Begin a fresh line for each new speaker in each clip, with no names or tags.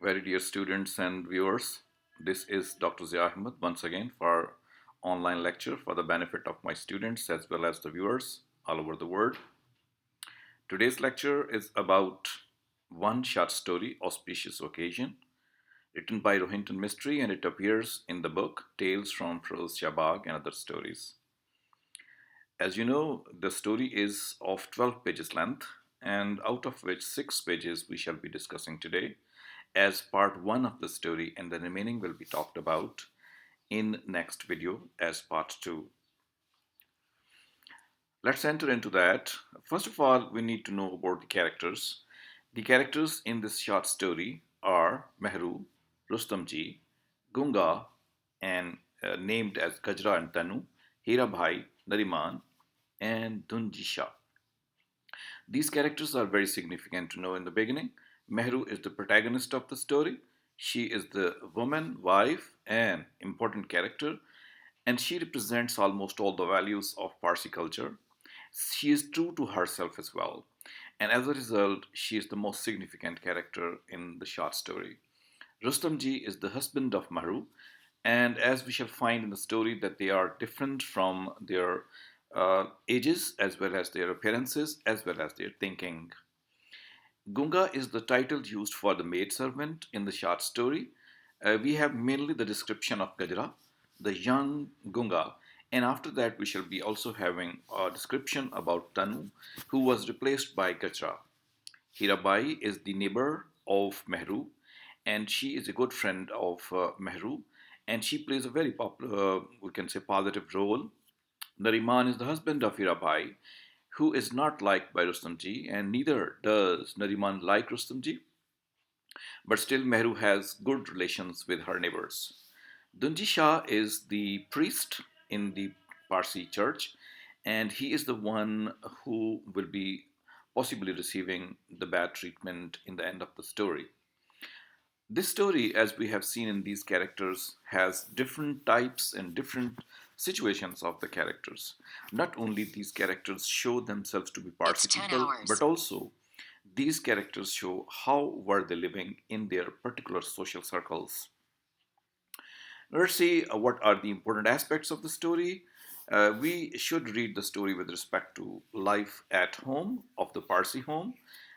Very dear students and viewers, this is Dr. Zia Ahmed once again for online lecture for the benefit of my students as well as the viewers all over the world. Today's lecture is about one short story, Auspicious Occasion, written by Rohinton Mistry, and it appears in the book Tales from Firoz Shah Bagh and Other Stories. As you know, the story is of 12 pages length, and out of which 6 pages we shall be discussing today as part 1 of the story, and the remaining will be talked about in next video as part 2. Let's enter into that. First of all, we need to know about the characters. The characters in this short story are Mehru, Rustamji, Gunga, and named as Gajra and Tanu, Hirabhai, Nariman, and Dunjisha. These characters are very significant to know in the beginning. Mehru is the protagonist of the story. She is the woman, wife, and important character, and she represents almost all the values of Parsi culture. She is true to herself as well, and as a result, she is the most significant character in the short story. Rustamji is the husband of Mahru, and as we shall find in the story that they are different from their ages as well as their appearances as well as their thinking. Gunga is the title used for the maidservant in the short story. We have mainly the description of Gajra, the young Gunga, and after that we shall be also having a description about Tanu, who was replaced by Gajra. Hirabai is the neighbor of Mehru, and she is a good friend of Mehru, and she plays a very popular, we can say, positive role. Nariman is the husband of Hirabai, who is not liked by Rustamji, and neither does Nariman like Rustamji, but still Mehru has good relations with her neighbors. Dunji Shah is the priest in the Parsi church, and he is the one who will be possibly receiving the bad treatment in the end of the story. This story, as we have seen in these characters, has different types and different situations of the characters. Not only these characters show themselves to be Parsi people, but also these characters show how were they living in their particular social circles. Let's see what are the important aspects of the story. We should read the story with respect to life at home of the Parsi home,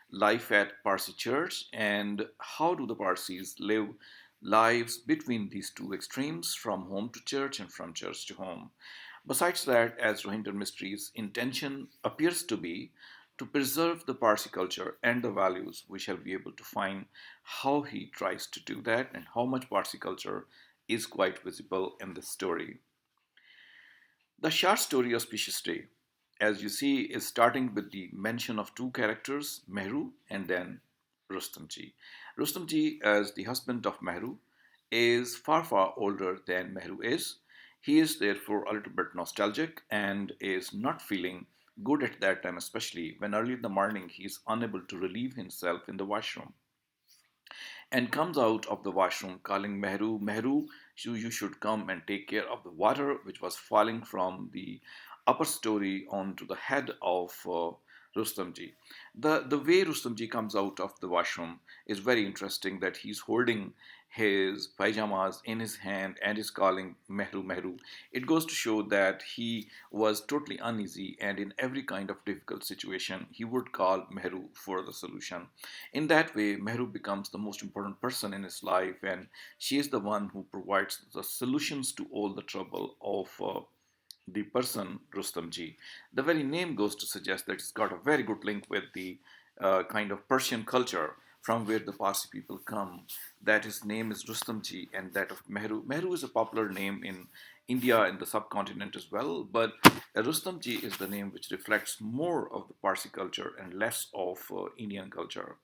life at Parsi church, and how do the Parsis live lives between these two extremes from home to church and from church to home. Besides that, as Rohinton Mistry's intention appears to be to preserve the Parsi culture and the values, we shall be able to find how he tries to do that and how much Parsi culture is quite visible in this story. The short story Auspicious Day, as you see, is starting with the mention of two characters, Mehru and then Rustamji. Rustamji, as the husband of Mehru, is far, far older than Mehru is. He is therefore a little bit nostalgic and is not feeling good at that time, especially when early in the morning he is unable to relieve himself in the washroom and comes out of the washroom calling Mehru, Mehru, you should come and take care of the water which was falling from the upper story onto the head of Rustamji. The way Rustamji comes out of the washroom is very interesting that he's holding his pajamas in his hand and is calling Mehru Mehru. It goes to show that he was totally uneasy and in every kind of difficult situation he would call Mehru for the solution. In that way, Mehru becomes the most important person in his life, and she is the one who provides the solutions to all the trouble of the person Rustamji. The very name goes to suggest that it's got a very good link with the kind of Persian culture from where the Parsi people come. That his name is Rustamji and that of Mehru. Mehru is a popular name in India and the subcontinent as well, but Rustamji is the name which reflects more of the Parsi culture and less of Indian culture.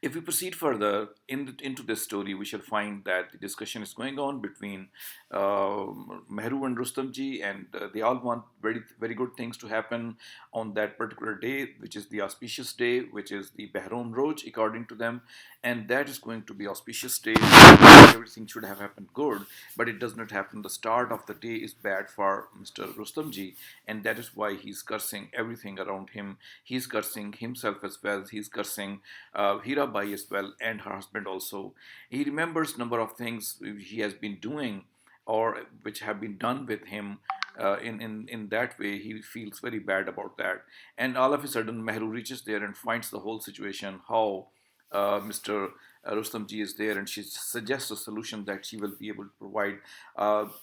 If we proceed further into this story, we shall find that the discussion is going on between Mehru and Rustamji, and they all want very, very good things to happen on that particular day, which is the auspicious day, which is the Behram Roj, according to them, and that is going to be auspicious day. Everything should have happened good, but it does not happen. The start of the day is bad for Mr. Rustamji, and that is why he's cursing everything around him. He's cursing himself as well. He's cursing Hira Hirabai as well, and her husband also. He remembers number of things he has been doing or which have been done with him. In that way, he feels very bad about that. And all of a sudden, Mehru reaches there and finds the whole situation, how Mr. Rustamji is there, and she suggests a solution that she will be able to provide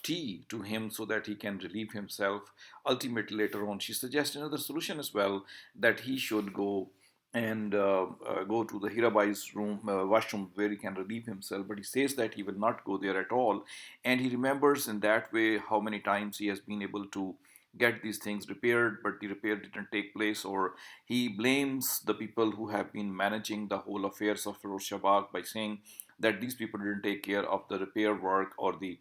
tea to him so that he can relieve himself. Ultimately, later on, she suggests another solution as well, that he should go and go to the Hirabai's room, washroom, where he can relieve himself. But he says that he will not go there at all. And he remembers in that way how many times he has been able to get these things repaired, but the repair didn't take place, or he blames the people who have been managing the whole affairs of Firoz Shah Bagh by saying that these people didn't take care of the repair work or the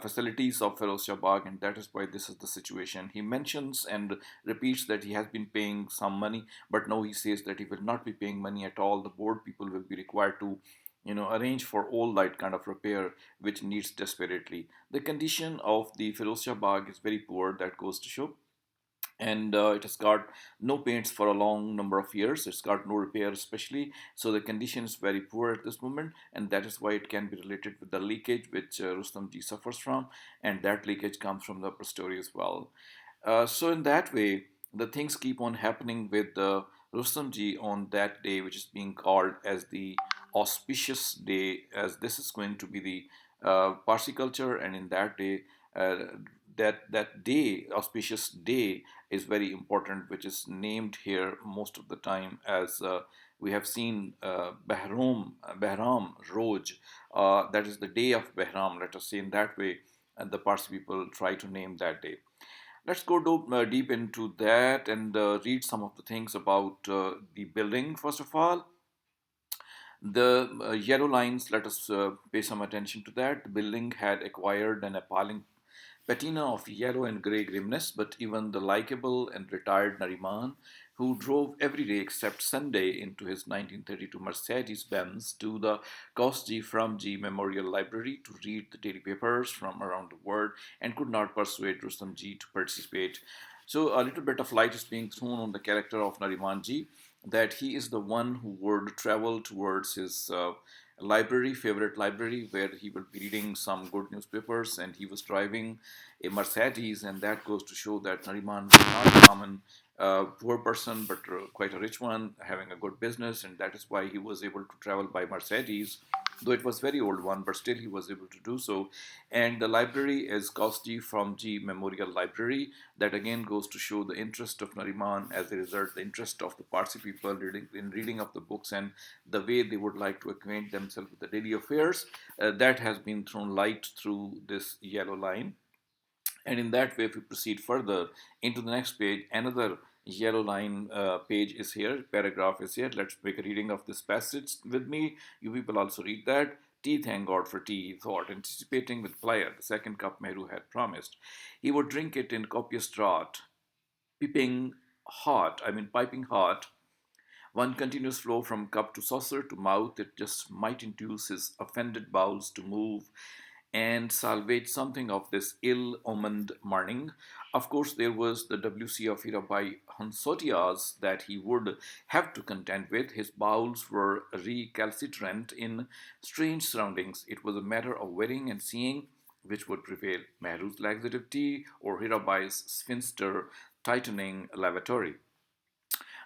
facilities of Firoz Shah Bagh, and that is why this is the situation. He mentions and repeats that he has been paying some money, but no, he says that he will not be paying money at all. The board people will be required to arrange for all that kind of repair which needs desperately. The condition of the Firoz Shah Bagh is very poor, that goes to show. And it has got no paints for a long number of years. It's got no repair, especially. So the condition is very poor at this moment, and that is why it can be related with the leakage which Rustamji suffers from, and that leakage comes from the upper story as well. So in that way, the things keep on happening with Rustamji on that day, which is being called as the auspicious day, as this is going to be the Parsi culture, and in that day, uh, that day, auspicious day, is very important, which is named here most of the time as we have seen Behram Roj. That is the day of Behram. Let us say in that way, and the Parsi people try to name that day. Let's go deep into that and read some of the things about the building. First of all, the yellow lines, let us pay some attention to that. The building had acquired an appalling patina of yellow and grey grimness, but even the likable and retired Nariman, who drove every day except Sunday into his 1932 Mercedes Benz to the Kosji Framji Memorial Library to read the daily papers from around the world, and could not persuade Rustamji to participate. So, a little bit of light is being thrown on the character of Narimanji, that he is the one who would travel towards his library, favorite library, where he would be reading some good newspapers, and he was driving a Mercedes, and that goes to show that Nariman was not a common poor person, but quite a rich one, having a good business, and that is why he was able to travel by Mercedes, though it was very old one, but still he was able to do so. And the library is Kosti from G Memorial Library. That again goes to show the interest of Nariman, as a result, the interest of the Parsi people in reading of the books, and the way they would like to acquaint themselves with the daily affairs. That has been thrown light through this yellow line. And in that way, if we proceed further into the next page, another yellow line page is here, paragraph is here. Let's make a reading of this passage with me. You people also read that. Tea, thank God for tea, he thought, anticipating with pleasure the second cup Mehru had promised. He would drink it in copious draught, piping hot, one continuous flow from cup to saucer to mouth. It just might induce his offended bowels to move and salvage something of this ill-omened morning. Of course, there was the WC of Hirabai Hansotias that he would have to contend with. His bowels were recalcitrant in strange surroundings. It was a matter of waiting and seeing which would prevail, Mehru's laxative tea or Hirabai's spinster tightening lavatory.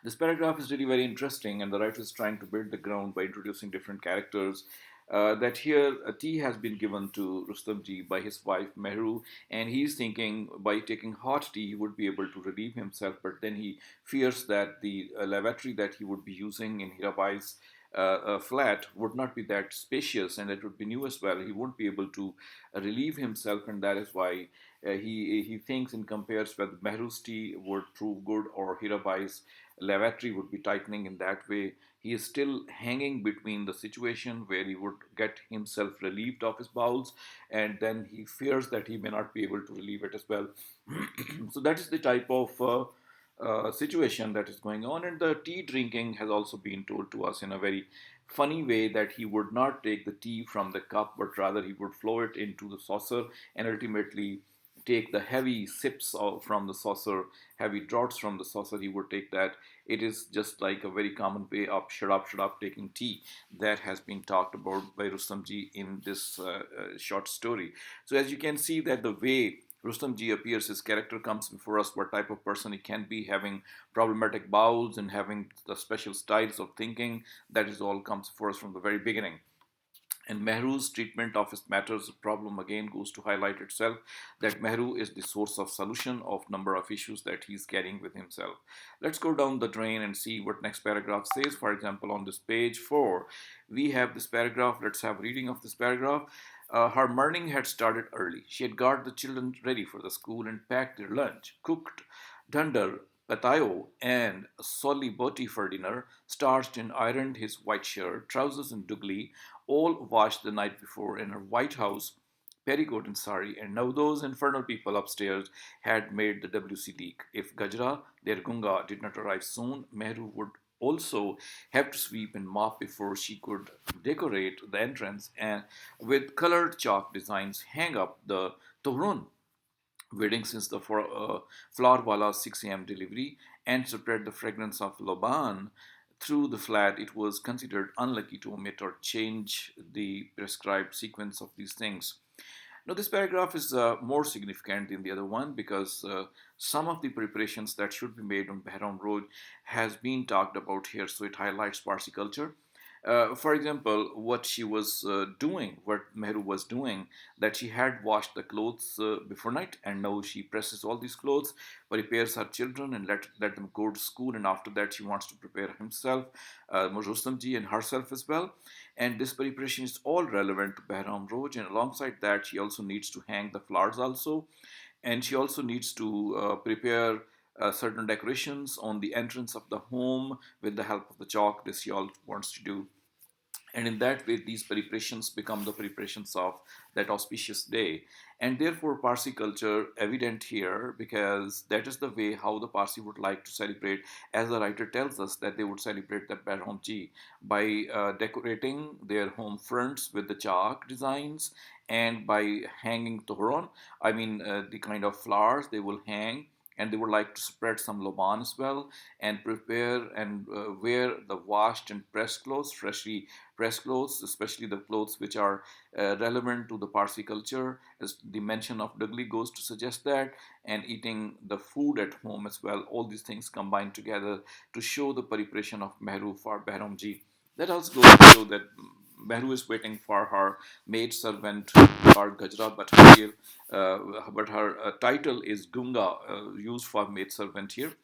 This paragraph is really very interesting, and the writer is trying to build the ground by introducing different characters. That here a tea has been given to Rustamji by his wife Mehru, and he's thinking by taking hot tea he would be able to relieve himself, but then he fears that the lavatory that he would be using in Hirabai's flat would not be that spacious, and it would be new as well. He won't be able to relieve himself, and that is why he thinks and compares whether Mehru's tea would prove good or Hirabai's lavatory would be tightening in that way. He is still hanging between the situation where he would get himself relieved of his bowels, and then he fears that he may not be able to relieve it as well. So that is the type of situation that is going on, and the tea drinking has also been told to us in a very funny way, that he would not take the tea from the cup, but rather he would flow it into the saucer and ultimately take the heavy sips from the saucer, heavy draughts from the saucer. He would take that. It is just like a very common way of shut up, taking tea that has been talked about by Rustamji in this short story. So as you can see that the way Rustamji appears, his character comes before us, what type of person he can be, having problematic bowels and having the special styles of thinking. That is all comes for us from the very beginning. And Mehru's treatment of his matters problem again goes to highlight itself that Mehru is the source of solution of number of issues that he's carrying with himself. Let's go down the drain and see what next paragraph says. For example, on this page 4, we have this paragraph. Let's have reading of this paragraph. Her morning had started early. She had got the children ready for the school and packed their lunch, cooked dunder, patayo, and soli boti for dinner, starched and ironed his white shirt, trousers and dugli, all washed the night before in her white house, petticoat and sari, and now those infernal people upstairs had made the WC leak. If Gajra, their Gunga, did not arrive soon, Mehru would also have to sweep and mop before she could decorate the entrance and with colored chalk designs hang up the tohron, waiting since the flower wala's 6 a.m. delivery, and spread the fragrance of Loban through the flat. It was considered unlucky to omit or change the prescribed sequence of these things. Now, this paragraph is more significant than the other one because some of the preparations that should be made on Behram Road has been talked about here, so it highlights Parsi culture. For example, what she was doing, what Mehru was doing, that she had washed the clothes before night, and now she presses all these clothes, prepares her children, and let them go to school. And after that, she wants to prepare himself, Rustamji, and herself as well. And this preparation is all relevant to Behram Roj. And alongside that, she also needs to hang the flowers also, and she also needs to prepare certain decorations on the entrance of the home with the help of the chalk. This she all wants to do, and in that way these preparations become the preparations of that auspicious day. And therefore Parsi culture evident here, because that is the way how the Parsi would like to celebrate, as the writer tells us that they would celebrate the Berhomji by decorating their home fronts with the chalk designs and by hanging tohron, I mean the kind of flowers they will hang, and they would like to spread some loban as well, and prepare and wear the washed and pressed clothes, freshly pressed clothes, especially the clothes which are relevant to the Parsi culture, as the mention of Dugli goes to suggest that, and eating the food at home as well. All these things combined together to show the preparation of Mehru for Behramji. That also goes to show that Mehru is waiting for her maid servant called Gajra, but her title is Gunga, used for maid servant here,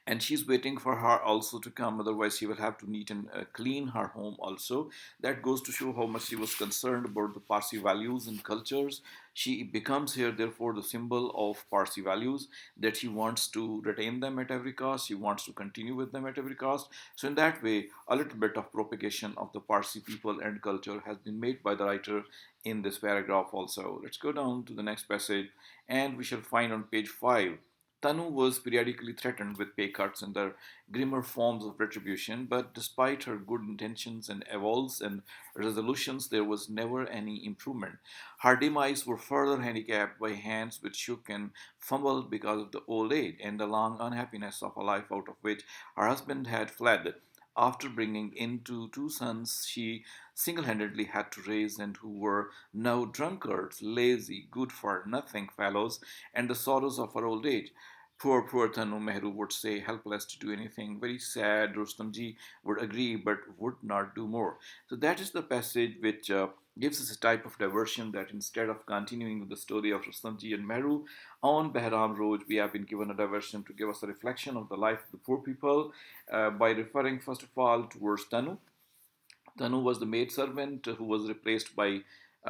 and she's waiting for her also to come, otherwise she will have to neat and clean her home also. That goes to show how much she was concerned about the Parsi values and cultures. She becomes here therefore the symbol of Parsi values, that she wants to retain them at every cost, she wants to continue with them at every cost. So in that way a little bit of propagation of the Parsi people and culture has been made by the writer in this paragraph also. Let's go down to the next passage, and we shall find on page 5, Tanu was periodically threatened with pay cuts and the grimmer forms of retribution, but despite her good intentions and avowals and resolutions, there was never any improvement. Her demise were further handicapped by hands which shook and fumbled because of the old age and the long unhappiness of a life out of which her husband had fled. After bringing into two sons she single handedly had to raise, and who were now drunkards, lazy, good for nothing fellows, and the sorrows of her old age. Poor Tanu, Mehru would say, helpless to do anything. Very sad. Rustamji would agree, but would not do more. So that is the passage which gives us a type of diversion, that instead of continuing with the story of Rustamji and Mehru on Behram Road, we have been given a diversion to give us a reflection of the life of the poor people by referring first of all towards Tanu. Tanu was the maid servant who was replaced by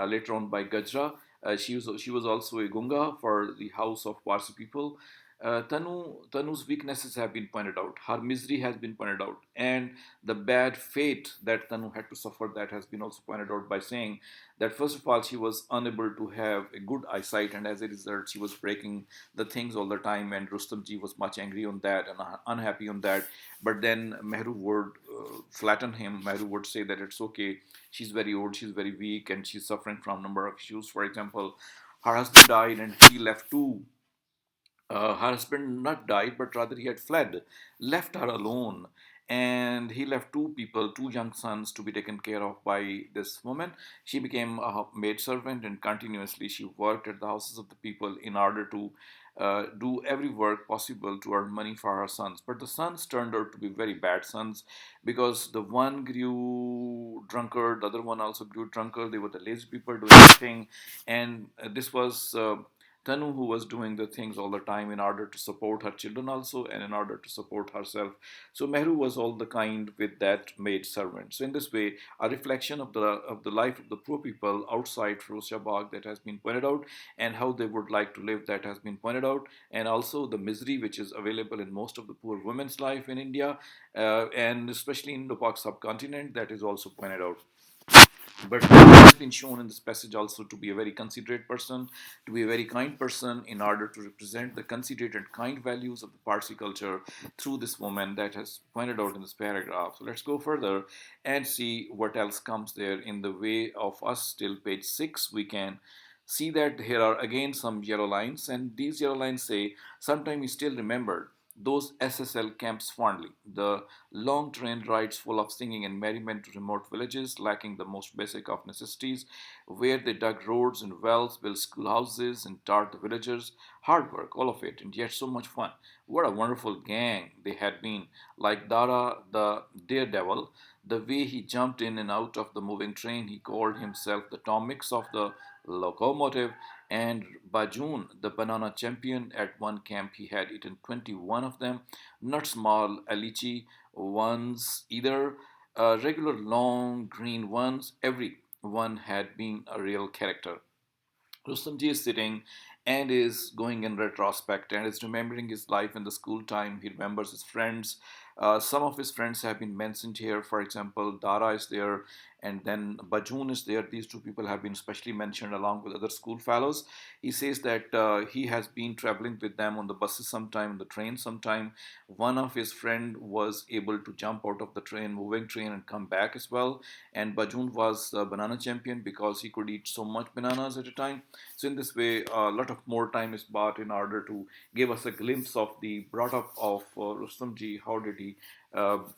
later on by Gajra. She was also a Gunga for the house of Parsi people. Tanu's weaknesses have been pointed out. Her misery has been pointed out, and the bad fate that Tanu had to suffer, that has been also pointed out by saying that first of all she was unable to have a good eyesight, and as a result she was breaking the things all the time. And Rustamji was much angry on that and unhappy on that. But then Mehru would flatten him. Mehru would say that it's okay. She's very old. She's very weak, and she's suffering from a number of issues. For example, Her husband died, and he left two her husband not died, but rather he had fled, left her alone. And he left two people, two young sons, to be taken care of by this woman. She became a maid servant, and continuously she worked at the houses of the people in order to do every work possible to earn money for her sons. But the sons turned out to be very bad sons, because the one grew drunkard, the other one also grew drunkard. They were the lazy people doing everything. And this was Tanu, who was doing the things all the time in order to support her children also, and in order to support herself. So Mehru was all the kind with that maid servant. So in this way, a reflection of the life of the poor people outside Firozshabad that has been pointed out, and how they would like to live that has been pointed out, and also the misery which is available in most of the poor women's life in India, and especially in the Pak subcontinent, that is also pointed out. But he has been shown in this passage also to be a very considerate person, to be a very kind person, in order to represent the considerate and kind values of the Parsi culture through this woman that has pointed out in this paragraph. So let's go further and see what else comes there in the way of us till page 6. We can see that here are again some yellow lines, and these yellow lines say, sometime we still remembered those SSL camps fondly, the long train rides full of singing and merriment to remote villages lacking the most basic of necessities, where they dug roads and wells, built schoolhouses, and taught the villagers. Hard work, all of it, and yet so much fun. What a wonderful gang they had been. Like Dara the daredevil, the way he jumped in and out of the moving train, he called himself the Tom Mix of the locomotive, and Bajun, the banana champion, at one camp he had eaten 21 of them, not small alichi ones either, regular long green ones. Every one had been a real character. Rustamji is sitting and is going in retrospect and is remembering his life in the school time. He remembers his friends. Some of his friends have been mentioned here. For example, Dara is there, and then Bajun is there. These two people have been specially mentioned along with other school fellows. He says that he has been traveling with them on the buses sometime, on the train sometime. One of his friend was able to jump out of the train, moving train, and come back as well. And Bajun was the banana champion because he could eat so much bananas at a time. So in this way, a lot of more time is bought in order to give us a glimpse of the brought up of Rustamji. How did he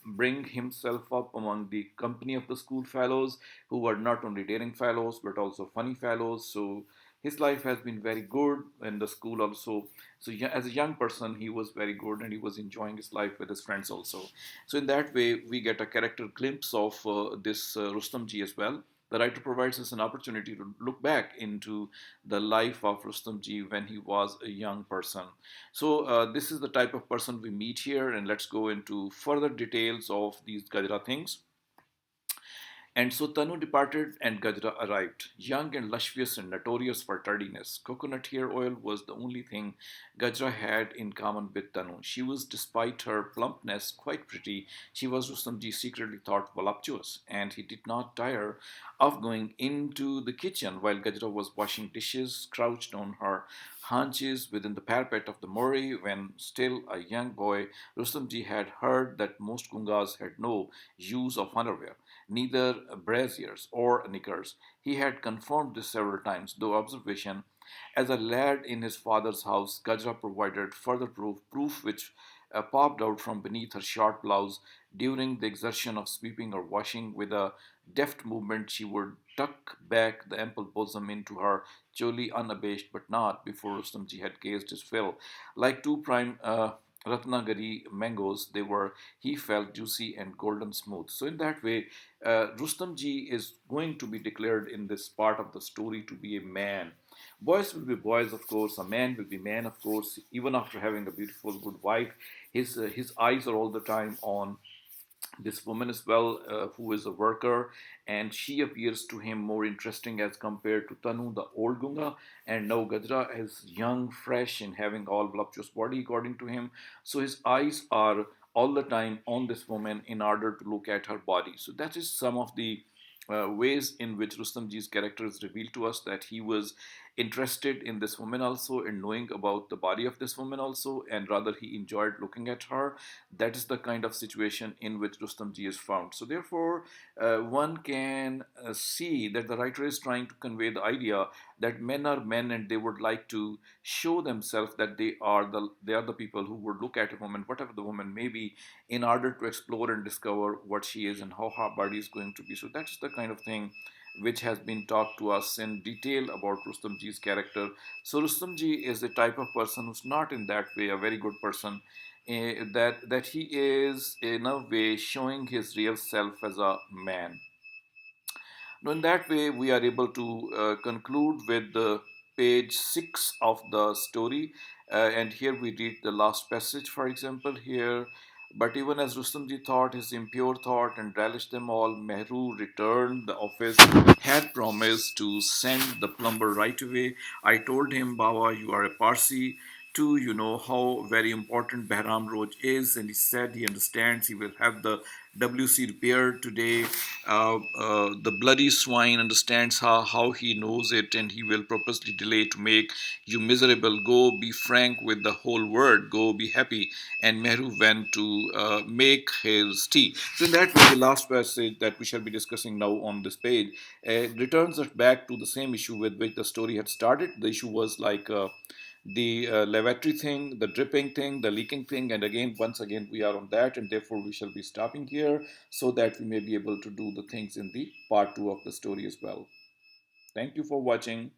bring himself up among the company of the school fellows, who were not only daring fellows but also funny fellows. So his life has been very good in the school also. So as a young person, he was very good, and he was enjoying his life with his friends also. So in that way, we get a character glimpse of this Rustamji as well. The writer provides us an opportunity to look back into the life of Rustamji when he was a young person. So this is the type of person we meet here, and let's go into further details of these Gajra things. And so Tanu departed and Gajra arrived, young and luscious and notorious for tardiness. Coconut hair oil was the only thing Gajra had in common with Tanu. She was, despite her plumpness, quite pretty. She was, Rustamji secretly thought, voluptuous, and he did not tire of going into the kitchen while Gajra was washing dishes, crouched on her haunches within the parapet of the Mori. When still a young boy, Rustamji had heard that most Gungas had no use of underwear, neither braziers or knickers. He had confirmed this several times, though observation. As a lad in his father's house, Gajra provided further proof which popped out from beneath her short blouse during the exertion of sweeping or washing. With a deft movement, she would tuck back the ample bosom into her choli unabashed, but not before Rustamji had gazed his fill. Like two prime Ratnagari mangoes, they were, he felt, juicy and golden smooth. So, in that way, Rustamji is going to be declared in this part of the story to be a man. Boys will be boys, of course. A man will be man, of course. Even after having a beautiful, good wife, his eyes are all the time on this woman as well, who is a worker, and she appears to him more interesting as compared to Tanu, the old Gunga, and now Gajra is young, fresh, and having all voluptuous body according to him. So his eyes are all the time on this woman in order to look at her body. So that is some of the ways in which Rustamji's character is revealed to us, that he was interested in this woman also and knowing about the body of this woman also, and rather he enjoyed looking at her. That is the kind of situation in which Rustamji is found. So therefore, one can see that the writer is trying to convey the idea that men are men and they would like to show themselves that they are the people who would look at a woman, whatever the woman may be, in order to explore and discover what she is and how her body is going to be. So that's the kind of thing which has been talked to us in detail about Rustamji's character. So Rustamji is the type of person who's not in that way a very good person. That he is in a way showing his real self as a man. Now, in that way, we are able to conclude with the page 6 of the story. And here we read the last passage, for example, here. But even as Rustamji thought his impure thought and relished them all, Mehru returned the office, had promised to send the plumber right away. I told him, Bawa, you are a Parsi. Too, you know how very important Behram Roj is, and he said he understands. He will have the WC repaired today. The bloody swine understands how he knows it, and he will purposely delay to make you miserable. Go be frank with the whole world. Go be happy. And Mehru went to make his tea. So, in that way, the last passage that we shall be discussing now on this page returns us back to the same issue with which the story had started. The issue was like the lavatory thing, the dripping thing, the leaking thing, and again, once again, we are on that, and therefore we shall be stopping here so that we may be able to do the things in the part 2 of the story as well. Thank you for watching.